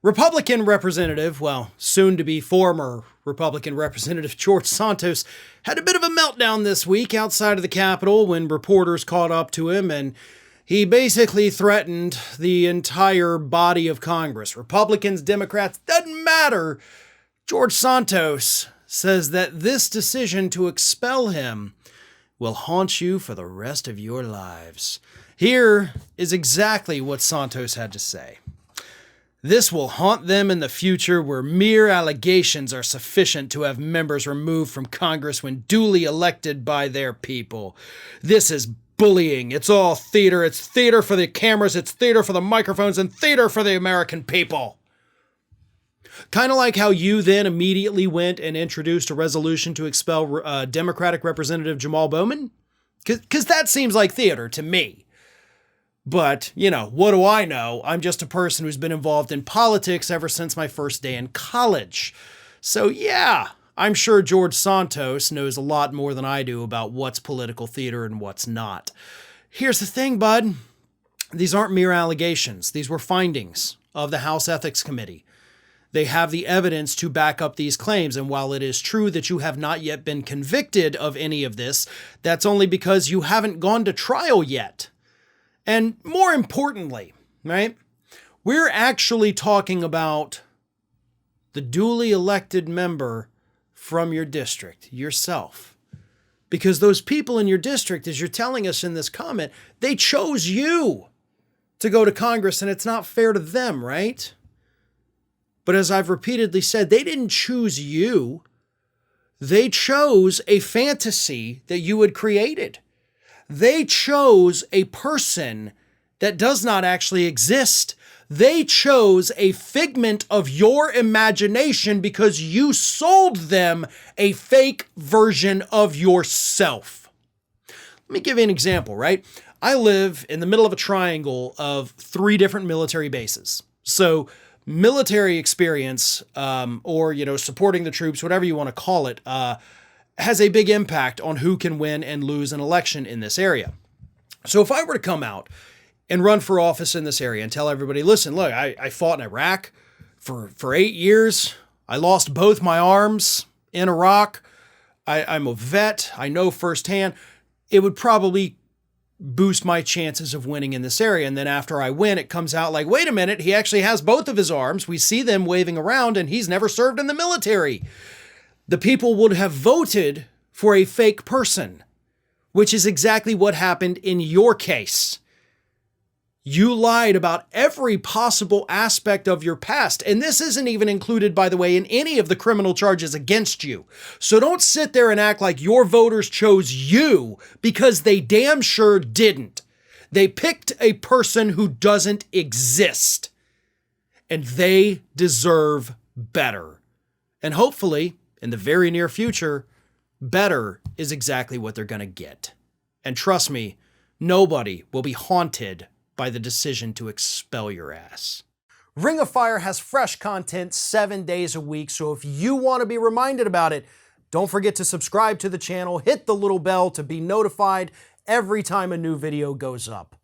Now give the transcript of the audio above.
Republican Representative, well, soon to be former Republican Representative George Santos had a bit of a meltdown this week outside of the Capitol when reporters caught up to him, and he basically threatened the entire body of Congress. Republicans, Democrats, doesn't matter. George Santos says that this decision to expel him will haunt you for the rest of your lives. Here is exactly what Santos had to say. This will haunt them in the future where mere allegations are sufficient to have members removed from Congress when duly elected by their people. This is bullying. It's all theater. It's theater for the cameras. It's theater for the microphones and theater for the American people. Kind of like how you then immediately went and introduced a resolution to expel Democratic Representative Jamal Bowman. Because that seems like theater to me. But, what do I know? I'm just a person who's been involved in politics ever since my first day in college. So yeah, I'm sure George Santos knows a lot more than I do about what's political theater and what's not. Here's the thing, bud. These aren't mere allegations. These were findings of the House Ethics Committee. They have the evidence to back up these claims, and while it is true that you have not yet been convicted of any of this, that's only because you haven't gone to trial yet. And more importantly, right, we're actually talking about the duly elected member from your district, yourself. Because those people in your district, as you're telling us in this comment, they chose you to go to Congress, and it's not fair to them, right? But as I've repeatedly said, they didn't choose you. They chose a fantasy that you had created. They chose a person that does not actually exist. They chose a figment of your imagination because you sold them a fake version of yourself. Let me give you an example, right? I live in the middle of a triangle of 3 different military bases. So military experience, or, supporting the troops, whatever you want to call it, has a big impact on who can win and lose an election in this area. So if I were to come out and run for office in this area and tell everybody, listen, look, I fought in Iraq for 8 years. I lost both my arms in Iraq. I'm a vet. I know firsthand. It would probably boost my chances of winning in this area. And then after I win, it comes out like, wait a minute, he actually has both of his arms. We see them waving around and he's never served in the military. The people would have voted for a fake person, which is exactly what happened in your case. You lied about every possible aspect of your past, and this isn't even included, by the way, in any of the criminal charges against you. So don't sit there and act like your voters chose you, because they damn sure didn't. They picked a person who doesn't exist, and they deserve better. And hopefully, in the very near future, better is exactly what they're going to get. And trust me, nobody will be haunted by the decision to expel your ass. Ring of Fire has fresh content 7 days a week, so if you want to be reminded about it, don't forget to subscribe to the channel, hit the little bell to be notified every time a new video goes up.